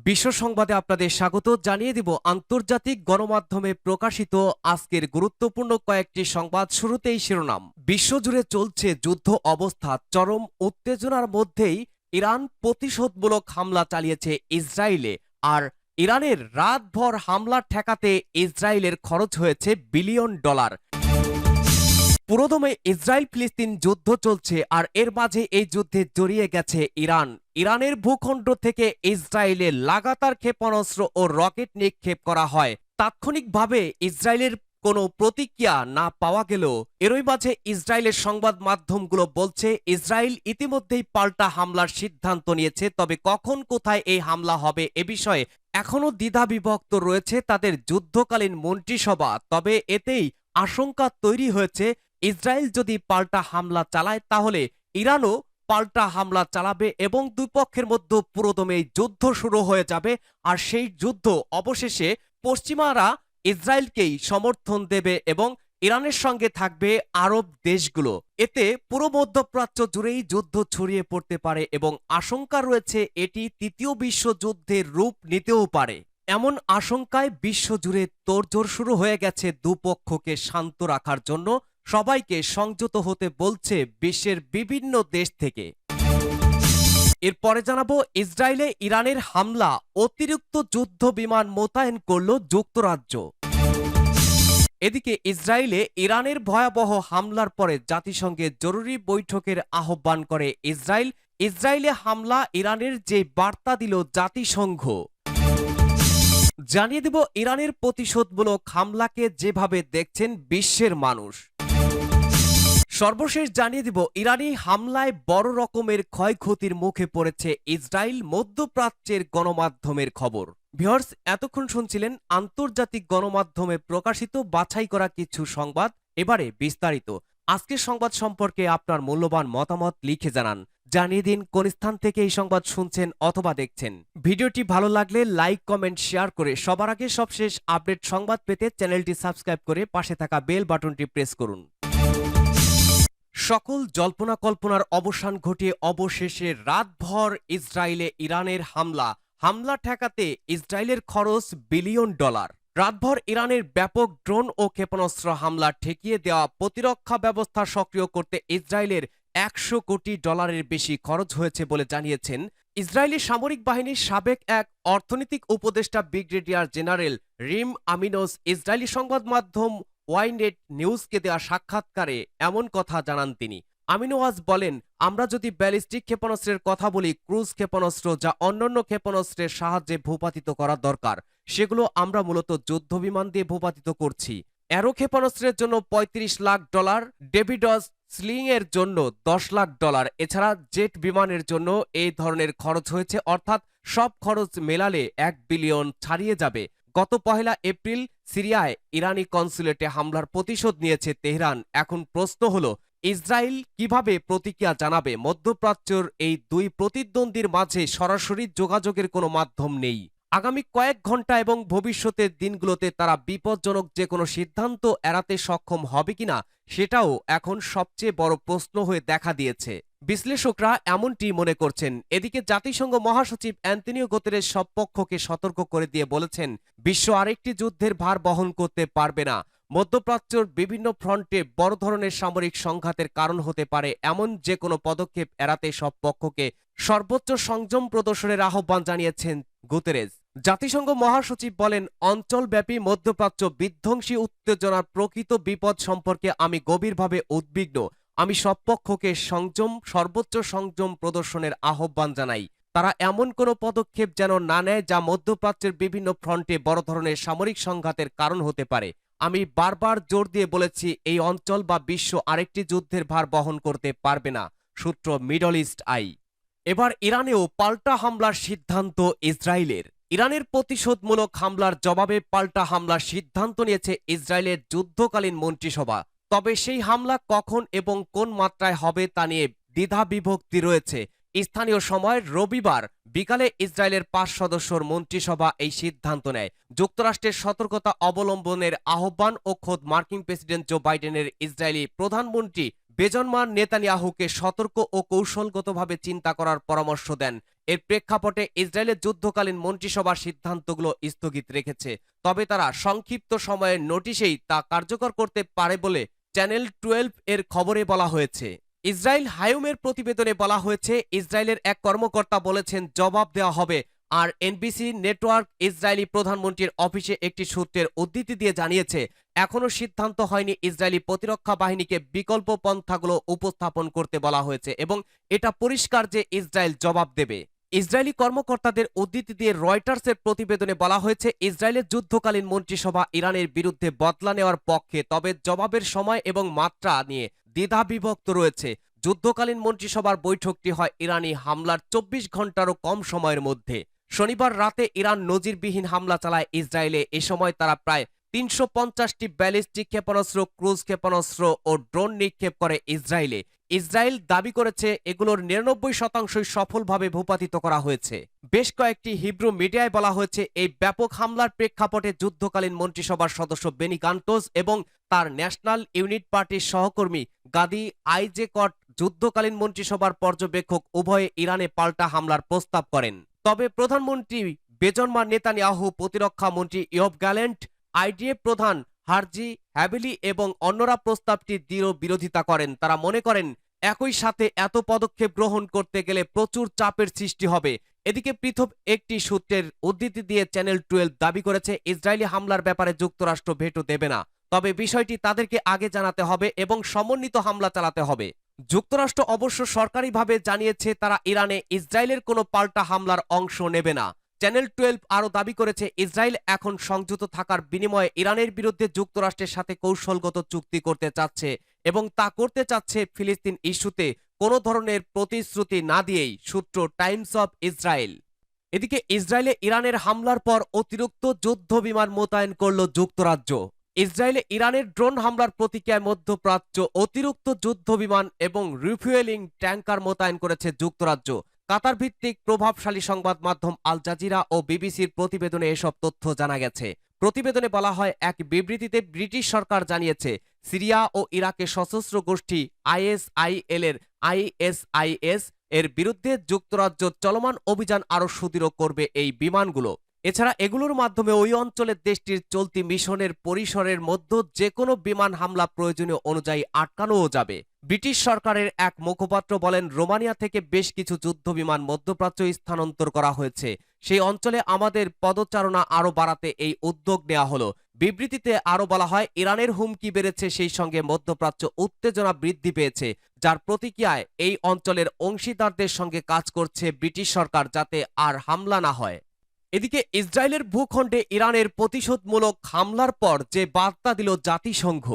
বিশ্ব সংবাদে আপনাদের স্বাগত জানিয়ে দিব আন্তর্জাতিক গণমাধ্যমে প্রকাশিত আজকের গুরুত্বপূর্ণ কয়েকটি সংবাদ। শুরুতেই শিরোনাম। বিশ্বজুড়ে চলছে যুদ্ধ অবস্থা, চরম উত্তেজনার মধ্যেই ইরান প্রতিশোধমূলক হামলা চালিয়েছে ইসরায়েলে। আর ইরানের রাতভর হামলা ঠেকাতে ইসরায়েলের খরচ হয়েছে বিলিয়ন ডলার। পুরোদমে ইসরায়েল ফিলিস্তিন যুদ্ধ চলছে, আর এর মাঝে এই যুদ্ধে জড়িয়ে গেছে ইরান। ইরানের ভূখণ্ড থেকে ইসরায়েলে লাগাতার ক্ষেপণাস্ত্র ও রকেট নিক্ষেপ করা হয়। তাৎক্ষণিকভাবে ইসরায়েলের কোনো প্রতিক্রিয়া না পাওয়া গেলেও এরই মাঝে ইসরায়েলের সংবাদ মাধ্যমগুলো বলছে ইসরায়েল ইতিমধ্যেই পাল্টা হামলার সিদ্ধান্ত নিয়েছে। তবে কখন কোথায় এই হামলা হবে এ বিষয়ে এখনও দ্বিধাবিভক্ত রয়েছে তাদের যুদ্ধকালীন মন্ত্রিসভা। তবে এতেই আশঙ্কা তৈরি হয়েছে ইসরায়েল যদি পাল্টা হামলা চালায় তাহলে ইরানও পাল্টা হামলা চালাবে এবং দুই পক্ষের মধ্যে পুরোদমে যুদ্ধ শুরু হয়ে যাবে। আর সেই যুদ্ধ অবশেষে পশ্চিমারা ইসরায়েলকেই সমর্থন দেবে এবং ইরানের সঙ্গে থাকবে আরব দেশগুলো। এতে পুরো মধ্যপ্রাচ্য জুড়েই যুদ্ধ ছড়িয়ে পড়তে পারে এবং আশঙ্কা রয়েছে এটি তৃতীয় বিশ্বযুদ্ধের রূপ নিতেও পারে। এমন আশঙ্কায় বিশ্বজুড়ে তোড়জোড় শুরু হয়ে গেছে দুপক্ষকে শান্ত রাখার জন্য সবাইকে সংযত হতে বলছে বিশ্বের বিভিন্ন দেশ থেকে। এরপরে জানাবো, ইসরায়েলে ইরানের হামলা, অতিরিক্ত যুদ্ধ বিমান মোতায়েন করল যুক্তরাজ্য। এদিকে ইসরায়েলে ইরানের ভয়াবহ হামলার পরে জাতিসংঘের জরুরি বৈঠকের আহ্বান করে ইসরায়েল। ইসরায়েলে হামলা ইরানের যে বার্তা দিল জাতিসংঘ। জানিয়ে দেব ইরানের প্রতিশোধমূলক হামলাকে যেভাবে দেখছেন বিশ্বের মানুষ। সর্বশেষ জানিয়ে দিব ইরানি হামলায় বড় রকমের ক্ষয়ক্ষতির মুখে পড়েছে ইসরায়েল। মধ্যপ্রাচ্যের গণমাধ্যমের খবর। ভিউয়ার্স, এতক্ষণ শুনছিলেন আন্তর্জাতিক গণমাধ্যমে প্রকাশিত বাছাই করা কিছু সংবাদ। এবারে বিস্তারিত। আজকের সংবাদ সম্পর্কে আপনার মূল্যবান মতামত লিখে জানান। জানিয়ে দিন কোন স্থান থেকে এই সংবাদ শুনছেন অথবা দেখছেন। ভিডিওটি ভালো লাগলে লাইক, কমেন্ট, শেয়ার করে সবার আগে সবশেষ আপডেট সংবাদ পেতে চ্যানেলটি সাবস্ক্রাইব করে পাশে থাকা বেল বাটনটি প্রেস করুন। সকল জল্পনা কল্পনার অবসান ঘটিয়ে অবশেষে রাতভর ইসরায়েলে ইরানের হামলা ঠেকাতে ইসরায়েলের খরচ বিলিয়ন ডলার। রাতভর ইরানের ব্যাপক ড্রোন ও ক্ষেপণাস্ত্র হামলা ঠেকিয়ে দেওয়া প্রতিরক্ষা ব্যবস্থা সক্রিয় করতে ইসরায়েলের 100 কোটি ডলারের বেশি খরচ হয়েছে বলে জানিয়েছেন ইসরায়েলি সামরিক বাহিনীর সাবেক এক অর্থনৈতিক উপদেষ্টা ব্রিগেডিয়ার জেনারেল রিম আমিনোস। ইসরায়েলি সংবাদ মাধ্যম ওয়াইনেট নিউজকে দেওয়া সাক্ষাৎকারে এমন কথা জানান তিনি। আমিনোয়াজ বলেন, আমরা যদি ব্যালিস্টিক ক্ষেপণাস্ত্রের কথা বলি, ক্রুজ ক্ষেপণাস্ত্র যা অন্যান্য ক্ষেপণাস্ত্রের সাহায্যে ভূপাতিত করা দরকার, সেগুলো আমরা মূলত যুদ্ধবিমান দিয়ে ভূপাতিত করছি। অ্যারো ক্ষেপণাস্ত্রের জন্য $35 লাখ, ডেভিডস স্লিং এর জন্য $10 লাখ। এছাড়া জেট বিমানের জন্য এই ধরনের খরচ হয়েছে, অর্থাৎ সব খরচ মেলালে 1 বিলিয়ন ছাড়িয়ে যাবে। গত 1 এপ্রিল সিরিয়ায় ইরানি কনসুলেটে হামলার প্রতিশোধ নিয়েছে তেহরান। এখন প্রশ্ন হলো ইসরায়েল কিভাবে প্রতিক্রিয়া জানাবে? মধ্যপ্রাচ্যের এই দুই প্রতিদ্বন্দ্বীর মাঝে সরাসরি যোগাযোগের কোনো মাধ্যম নেই। আগামী কয়েক ঘন্টা এবং ভবিষ্যতের দিনগুলোতে তারা বিপজ্জনক যে কোনো সিদ্ধান্ত এড়াতে সক্ষম হবে কিনা সেটাও এখন সবচেয়ে বড় প্রশ্ন হয়ে দেখা দিয়েছে। বিশ্লেষকরা এমনটি মনে করছেন। এদিকে জাতিসংঘ মহাসচিব অ্যান্তনিও গুতেরেস সব পক্ষকে সতর্ক করে দিয়ে বলেছেন, বিশ্ব আরেকটি যুদ্ধের ভার বহন করতে পারবে না। মধ্যপ্রাচ্যের বিভিন্ন ফ্রন্টে বড় ধরনের সামরিক সংঘাতের কারণ হতে পারে এমন যে কোনো পদক্ষেপ এড়াতে সব পক্ষকে সর্বোচ্চ সংযম প্রদর্শনের আহ্বান জানিয়েছেন গুতেরেস। জাতিসংঘ মহাসচিব বলেন, অঞ্চলব্যাপী মধ্যপ্রাচ্য বিধ্বংসী উত্তেজনার প্রকৃত বিপদ সম্পর্কে আমি গভীরভাবে উদ্বিগ্ন। আমি সব পক্ষকে সর্বোচ্চ সংযম প্রদর্শনের আহ্বান জানাই। তারা এমন কোনো পদক্ষেপ যেন না নেয় যা মধ্যপ্রাচ্যের বিভিন্ন ফ্রন্টে বড় ধরনের সামরিক সংঘাতের কারণ হতে পারে। আমি বারবার জোর দিয়ে বলেছি, এই অঞ্চল বা বিশ্ব আরেকটি যুদ্ধের ভার বহন করতে পারবে না। সূত্র মিডল ইস্ট আই। এবার ইরানেও পাল্টা হামলার সিদ্ধান্ত ইসরায়েলের। ইরানের প্রতিশোধমূলক হামলার জবাবে পাল্টা হামলার সিদ্ধান্ত নিয়েছে ইসরায়েলের যুদ্ধকালীন মন্ত্রিসভা। তবে সেই হামলা কখন এবং কোন মাত্রায় হবে তা নিয়ে দ্বিধা বিভক্তি রয়েছে। স্থানীয় সময় রবিবার বিকালে ইসরায়েলের 5 সদস্যর মন্ত্রিসভা এই সিদ্ধান্ত নেয়। যুক্তরাষ্ট্রের সতর্কতা অবলম্বনের আহ্বান ও খোদ মার্কিন প্রেসিডেন্ট জো বাইডেনের ইসরায়েলি প্রধানমন্ত্রী বেঞ্জামিন নেতানিয়াহুকে সতর্ক ও কৌশলগতভাবে চিন্তা করার পরামর্শ দেন। এর প্রেক্ষাপটে ইসরায়েলের যুদ্ধকালীন মন্ত্রিসভার সিদ্ধান্তগুলো স্থগিত রেখেছে, তবে তারা সংক্ষিপ্ত সময়ের নোটিশেই তা কার্যকর করতে পারে বলে চ্যানেল 12 এর খবরে বলা হয়েছে। ইসরায়েল হায়ুমের প্রতিবেদনে বলা হয়েছে, ইসরায়েলের এক কর্মকর্তা বলেছেন জবাব দেওয়া হবে। আর এনবিসি নেটওয়ার্ক ইসরায়েলি প্রধানমন্ত্রীর অফিসে একটি সূত্রের উদ্ধৃতি দিয়ে জানিয়েছে, এখনও সিদ্ধান্ত হয়নি ইসরায়েলি প্রতিরক্ষা বাহিনীকে বিকল্প পন্থাগুলো উপস্থাপন করতে বলা হয়েছে এবং এটা পরিষ্কার যে ইসরায়েল জবাব দেবে। ইসরায়েলি কর্মকর্তাদের উদ্ধৃতি দিয়ে রয়টার্সের প্রতিবেদনে বলা হয়েছে, ইসরায়েলের যুদ্ধকালীন মন্ত্রিসভা ইরানের বিরুদ্ধে বদলা নেওয়ার পক্ষে, তবে জবাবের সময় এবং মাত্রা নিয়ে দ্বিধাবিভক্ত রয়েছে। যুদ্ধকালীন মন্ত্রিসভার বৈঠকটি হয় ইরানি হামলার 24 ঘন্টারও কম সময়ের মধ্যে। শনিবার রাতে ইরান নজিরবিহীন হামলা চালায় ইসরায়েলে। এ সময় তারা প্রায় 350টি ব্যালিস্টিক ক্ষেপণাস্ত্র, ক্রুজ ক্ষেপণাস্ত্র ও ড্রোন নিক্ষেপ করে ইসরায়েলে। ইসরায়েল দাবি করেছে এগুলোর 99%ই সফলভাবে ভূপাতিত করা হয়েছে। বেশ কয়েকটি হিব্রু মিডিয়ায় বলা হয়েছে, এই ব্যাপক হামলার প্রেক্ষাপটে যুদ্ধকালীন মন্ত্রিসভার সদস্য বেনি গান্টোস এবং তার ন্যাশনাল ইউনিট পার্টির সহকর্মী গাদি আইজেকট যুদ্ধকালীন মন্ত্রিসভার পর্যবেক্ষক উভয়ে ইরানে পাল্টা হামলার প্রস্তাব করেন। তবে প্রধানমন্ত্রী বেঞ্জামিন নেতানিয়াহু, প্রতিরক্ষা মন্ত্রী ইয়োভ গ্যালেন্ট, আইডিএফ প্রধান হার্জি হ্যাবিলি এবং অন্যরা প্রস্তাবটির দৃঢ় বিরোধিতা করেন। তারা মনে করেন একই সাথে এত পদক্ষেপ গ্রহণ করতে গেলে প্রচুর চাপের সৃষ্টি হবে। এদিকে পৃথক একটি সূত্রের উদ্ধৃতি দিয়ে চ্যানেল 12 দাবি করেছে, ইসরায়েলি হামলার ব্যাপারে যুক্তরাষ্ট্র ভেটো দেবে না, তবে বিষয়টি তাদেরকে আগে জানাতে হবে এবং সমন্বিত হামলা চালাতে হবে। যুক্তরাষ্ট্র অবশ্য সরকারিভাবে জানিয়েছে তারা ইরানে ইসরায়েলের কোনো পাল্টা হামলার অংশ নেবে না। চ্যানেল 12 আরও দাবি করেছে, ইসরায়েল এখন সংযুক্ত থাকার বিনিময়ে ইরানের বিরুদ্ধে যুক্তরাষ্ট্রের সাথে কৌশলগত চুক্তি করতে চাচ্ছে এবং তা করতে চাচ্ছে ফিলিস্তিন ইস্যুতে কোনো ধরনের প্রতিশ্রুতি না দিয়েই। সূত্র টাইমস অব ইসরায়েল। এদিকে ইসরায়েলে ইরানের হামলার পর অতিরিক্ত যুদ্ধ বিমান মোতায়েন করল যুক্তরাজ্য। ইসরায়েলে ইরানের ড্রোন হামলার প্রতিক্রিয়ায় মধ্যপ্রাচ্য অতিরিক্ত যুদ্ধ বিমান এবং রিফুয়েলিং ট্যাঙ্কার মোতায়েন করেছে যুক্তরাজ্য। কাতার ভিত্তিক প্রভাবশালী সংবাদ মাধ্যম আল জাজিরা ও বিবিসির প্রতিবেদনে এসব তথ্য জানা গেছে। প্রতিবেদনে বলা হয়, এক বিবৃতিতে ব্রিটিশ সরকার জানিয়েছে, সিরিয়া ও ইরাকে সশস্ত্র গোষ্ঠী আইএসআইএল এর আইএসআইএস এর বিরুদ্ধে যুক্তরাজ্য চলমান অভিযান আরও সুদৃঢ় করবে এই বিমানগুলো। এছাড়া এগুলোর মাধ্যমে ওই অঞ্চলের দেশটির চলতি মিশনের পরিসরের মধ্যে যে কোনো বিমান হামলা প্রয়োজনীয় অনুযায়ী আটকানোও যাবে। ব্রিটিশ সরকারের এক মুখপাত্র বলেন, রোমানিয়া থেকে বেশ কিছু যুদ্ধ বিমান মধ্যপ্রাচ্য স্থানান্তর করা হয়েছে। সেই অঞ্চলে আমাদের পদচারণা আরও বাড়াতে এই উদ্যোগ নেওয়া হলো। বিবৃতিতে আরও বলা হয়, ইরানের হুমকি বেড়েছে, সেই সঙ্গে মধ্যপ্রাচ্য উত্তেজনা বৃদ্ধি পেয়েছে, যার প্রতিক্রিয়ায় এই অঞ্চলের অংশীদারদের সঙ্গে কাজ করছে ব্রিটিশ সরকার যাতে আর হামলা না হয়। এদিকে ইসরায়েলের ভূখণ্ডে ইরানের প্রতিশোধমূলক হামলার পর যে বার্তা দিল জাতিসংঘ,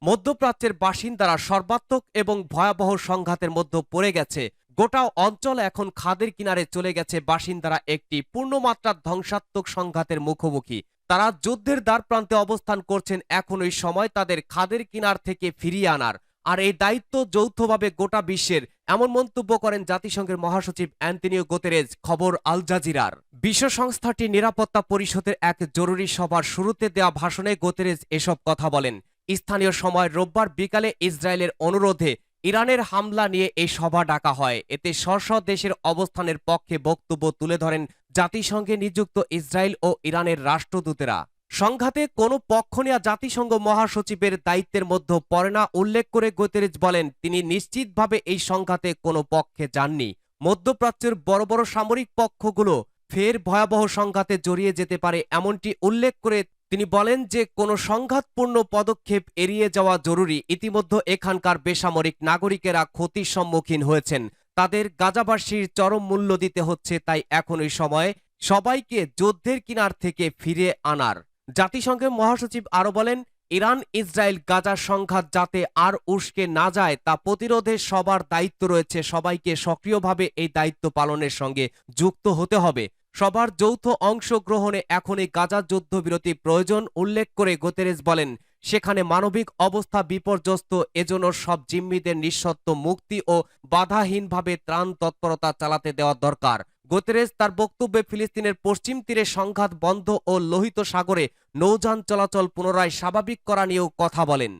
মধ্যপ্রাচ্যের বাসিন্দারা সর্বাত্মক এবং ভয়াবহ সংঘাতের মধ্যে পড়ে গেছে। গোটা অঞ্চল এখন খাদের কিনারে চলে গেছে। বাসিন্দারা একটি পূর্ণমাত্রার ধ্বংসাত্মক সংঘাতের মুখোমুখি। তারা যুদ্ধের দ্বারপ্রান্তে অবস্থান করছেন। এখনই সময় তাদের খাদের কিনার থেকে ফিরিয়ে আনার, আর এই দায়িত্ব যৌথভাবে গোটা বিশ্বের, এমন মন্তব্য করেন জাতিসংঘের মহাসচিব অ্যান্তনিও গুতেরেস। খবর আল জাজিরার। বিশ্ব সংস্থাটির নিরাপত্তা পরিষদের এক জরুরি সভার শুরুতে দেওয়া ভাষণে গুতেরেস এসব কথা বলেন। স্থানীয় সময় রোববার বিকালে ইসরায়েলের অনুরোধে ইরানের হামলা নিয়ে এই সভা ডাকা হয়। এতে স্ব দেশের অবস্থানের পক্ষে বক্তব্য তুলে ধরেন জাতিসংঘে নিযুক্ত ইসরায়েল ও ইরানের রাষ্ট্রদূতেরা। সংঘাতে কোনো পক্ষ নেওয়া জাতিসংঘ মহাসচিবের দায়িত্বের মধ্যে পড়ে না উল্লেখ করে গুতেরেস বলেন, তিনি নিশ্চিতভাবে এই সংঘাতে কোনো পক্ষে যাননি। মধ্যপ্রাচ্যের বড় বড় সামরিক পক্ষগুলো ফের ভয়াবহ সংঘাতে জড়িয়ে যেতে পারে এমনটি উল্লেখ করে তিনি বলেন যে কোনো সংঘাতপূর্ণ পদক্ষেপ এড়িয়ে যাওয়া জরুরি। ইতিমধ্যে এখানকার বেসামরিক নাগরিকেরা ক্ষতির সম্মুখীন হয়েছেন, তাদের গাজাবাসীর চরম মূল্য দিতে হচ্ছে। তাই এখনই সময় সবাইকে যুদ্ধের কিনার থেকে ফিরে আনার। জাতিসংঘের মহাসচিব আরও বলেন, ইরান ইসরায়েল গাজার সংঘাত যাতে আর উস্কে না যায় তা প্রতিরোধে সবার দায়িত্ব রয়েছে। সবাইকে সক্রিয়ভাবে এই দায়িত্ব পালনের সঙ্গে যুক্ত হতে হবে। সবার যৌথ অংশগ্রহণে এখনই গাজার যুদ্ধবিরতি প্রয়োজন উল্লেখ করে গুতেরেস বলেন, সেখানে মানবিক অবস্থা বিপর্যস্ত, এজন্য সব জিম্মিদের নিঃশর্ত মুক্তি ও বাধাহীনভাবে ত্রাণ তৎপরতা চালাতে দেওয়া দরকার। গুতেরেস তার বক্তব্যে ফিলিস্তিনের পশ্চিম তীরে সংঘাত বন্ধ ও লোহিত সাগরে নৌযান চলাচল পুনরায় স্বাভাবিক করা নিয়েও কথা বলেন।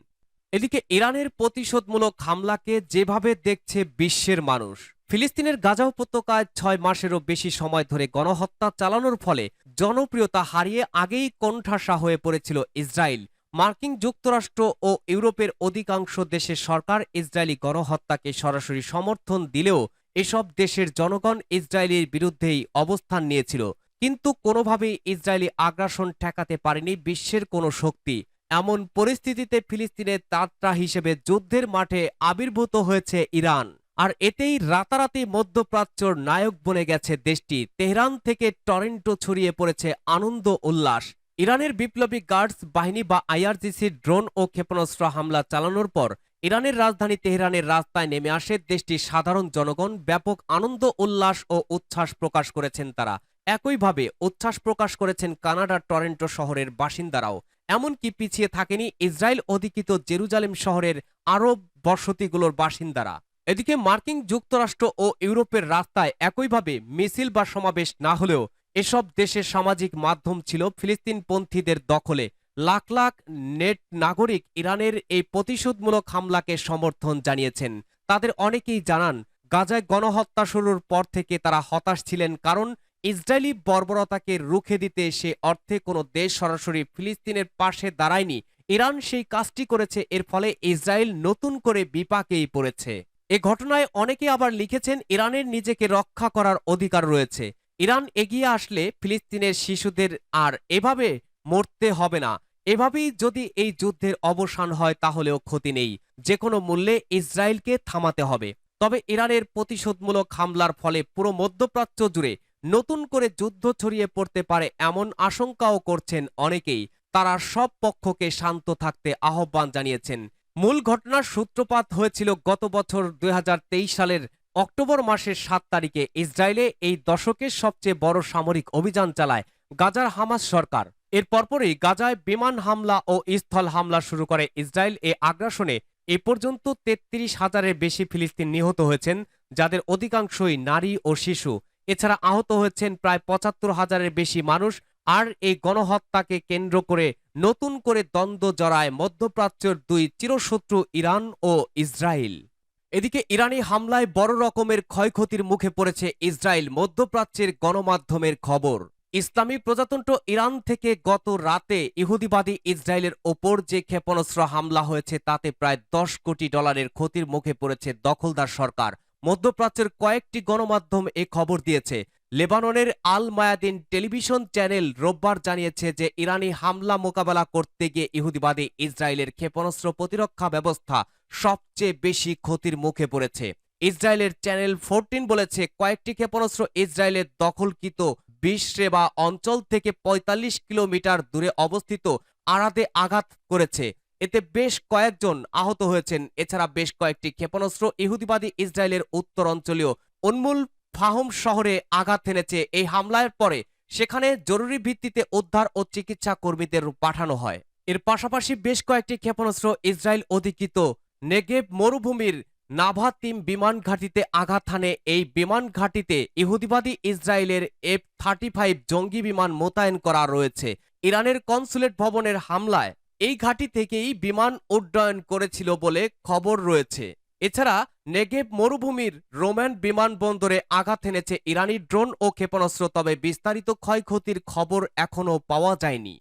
এদিকে ইরানের প্রতিশোধমূলক হামলাকে যেভাবে দেখছে বিশ্বের মানুষ, ফিলিস্তিনের গাজা উপত্যকায় 6 মাসেরও বেশি সময় ধরে গণহত্যা চালানোর ফলে জনপ্রিয়তা হারিয়ে আগেই কোণঠাসা হয়ে পড়েছিল ইসরায়েল। মার্কিন যুক্তরাষ্ট্র ও ইউরোপের অধিকাংশ দেশের সরকার ইসরায়েলি গণহত্যাকে সরাসরি সমর্থন দিলেও এসব দেশের জনগণ ইসরায়েলের বিরুদ্ধেই অবস্থান নিয়েছিল। কিন্তু কোনোভাবেই ইসরায়েলি আগ্রাসন ঠেকাতে পারেনি বিশ্বের কোনো শক্তি। এমন পরিস্থিতিতে ফিলিস্তিনের যাত্রা হিসেবে যুদ্ধের মাঠে আবির্ভূত হয়েছে ইরান। আর এতেই রাতারাতি মধ্যপ্রাচ্যর নায়ক বনে গেছে দেশটি। তেহরান থেকে টরেন্টো ছড়িয়ে পড়েছে আনন্দ উল্লাস। ইরানের বিপ্লবী গার্ডস বাহিনী বা আইআরজিসির ড্রোন ও ক্ষেপণাস্ত্র হামলা চালানোর পর ইরানের রাজধানী তেহরানের রাস্তায় নেমে আসে দেশটির সাধারণ জনগণ। ব্যাপক আনন্দ উল্লাস ও উচ্ছ্বাস প্রকাশ করেছেন তারা। একইভাবে উচ্ছ্বাস প্রকাশ করেছেন কানাডার টরেন্টো শহরের বাসিন্দারাও। এমনকি পিছিয়ে থাকেনি ইসরায়েল অধিকৃত জেরুজালেম শহরের আরব বসতিগুলোর বাসিন্দারা। এদিকে মার্কিন যুক্তরাষ্ট্র ও ইউরোপের রাস্তায় একইভাবে মিছিল বা সমাবেশ না হলেও এসব দেশের সামাজিক মাধ্যম ছিল ফিলিস্তিনপন্থীদের দখলে। লাখ লাখ নেট নাগরিক ইরানের এই প্রতিশোধমূলক হামলাকে সমর্থন জানিয়েছেন। তাদের অনেকেই জানান, গাজায় গণহত্যা শুরুর পর থেকে তারা হতাশ ছিলেন, কারণ ইসরায়েলি বর্বরতাকে রুখে দিতে সে অর্থে কোনো দেশ সরাসরি ফিলিস্তিনের পাশে দাঁড়ায়নি। ইরান সেই কাজটি করেছে, এর ফলে ইসরায়েল নতুন করে বিপাকেই পড়েছে। এ ঘটনায় অনেকে আবার লিখেছেন, ইরানের নিজেকে রক্ষা করার অধিকার রয়েছে। ইরান এগিয়ে আসলে ফিলিস্তিনের শিশুদের আর এভাবে মরতে হবে না। এভাবেই যদি এই যুদ্ধের অবসান হয় তাহলেও ক্ষতি নেই। যে কোনো মূল্যে ইসরায়েলকে থামাতে হবে। তবে ইরানের প্রতিশোধমূলক হামলার ফলে পুরো মধ্যপ্রাচ্য জুড়ে নতুন করে যুদ্ধ ছড়িয়ে পড়তে পারে এমন আশঙ্কাও করছেন অনেকেই। তারা সব পক্ষকে শান্ত থাকতে আহ্বান জানিয়েছেন। মূল ঘটনার সূত্রপাত হয়েছিল গত বছর 2023 সালের অক্টোবর মাসের 7 তারিখে। ইসরায়েলে এই দশকের সবচেয়ে বড় সামরিক অভিযান চালায় গাজার হামাস সরকার। এর পরপরই গাজায় বিমান হামলা ও স্থল হামলা শুরু করে ইসরায়েল। এই আগ্রাসনে এ পর্যন্ত 33,000-এর বেশি ফিলিস্তিন নিহত হয়েছেন, যাদের অধিকাংশই নারী ও শিশু। এছাড়া আহত হয়েছেন প্রায় 75,000-এর বেশি মানুষ। আর এই গণহত্যাকে কেন্দ্র করে নতুন করে দ্বন্দ্ব জড়ায় মধ্যপ্রাচ্যের দুই চিরশত্রু ইরান ও ইসরায়েল। এদিকে ইরানি হামলায় বড় রকমের ক্ষয়ক্ষতির মুখে পড়েছে ইসরায়েল। মধ্যপ্রাচ্যের গণমাধ্যমের খবর, ইসলামী প্রজাতন্ত্র ইরান থেকে গত রাতে ইহুদিবাদী ইসরায়েলের ওপর যে ক্ষেপণাস্ত্র হামলা হয়েছে তাতে প্রায় $10 কোটি ক্ষতির মুখে পড়েছে দখলদার সরকার। মধ্যপ্রাচ্যের কয়েকটি গণমাধ্যম এ খবর দিয়েছে। লেবাননের আল মায়াদিন টেলিভিশন চ্যানেল রোববার জানিয়েছে যে ইরানি হামলা মোকাবেলা করতে গিয়ে ইহুদিবাদী ইসরায়েলের ক্ষেপণাস্ত্র প্রতিরক্ষা ব্যবস্থা সবচেয়ে বেশি ক্ষতির মুখে পড়েছে। ইসরায়েলের চ্যানেল 14 বলেছে, কয়েকটি ক্ষেপণাস্ত্র ইসরায়েলের দখলকৃত বিশরেবা অঞ্চল থেকে 45 কিলোমিটার দূরে অবস্থিত আরাদে আঘাত করেছে। এতে বেশ কয়েকজন আহত হয়েছেন। এছাড়া বেশ কয়েকটি ক্ষেপণাস্ত্র ইহুদিবাদী ইসরায়েলের উত্তর অঞ্চলীয় উন্মুল ফাহম শহরে আঘাত হেনেছে। এই হামলার পরে সেখানে জরুরি ভিত্তিতে উদ্ধার ও চিকিৎসা কর্মীদের পাঠানো হয়। এর পাশাপাশি বেশ কয়েকটি ক্ষেপণাস্ত্র ইসরায়েল অধিকৃত নেগেভ মরুভূমির নাভাতিম বিমান ঘাঁটিতে আঘাত হানে। এই বিমান ঘাঁটিতে ইহুদিবাদী ইসরায়েলের F-35 জঙ্গি বিমান মোতায়েন করা রয়েছে। ইরানের কনসুলেট ভবনের হামলায় এই ঘাঁটি থেকেই বিমান উড্ডয়ন করেছিল বলে খবর রয়েছে। এছাড়া নেগেভ মরুভূমির রোমান বিমানবন্দরে আঘাত হেনেছে ইরানি ড্রোন ও ক্ষেপণাস্ত্র। তবে বিস্তারিত ক্ষয়ক্ষতির খবর এখনও পাওয়া যায়নি।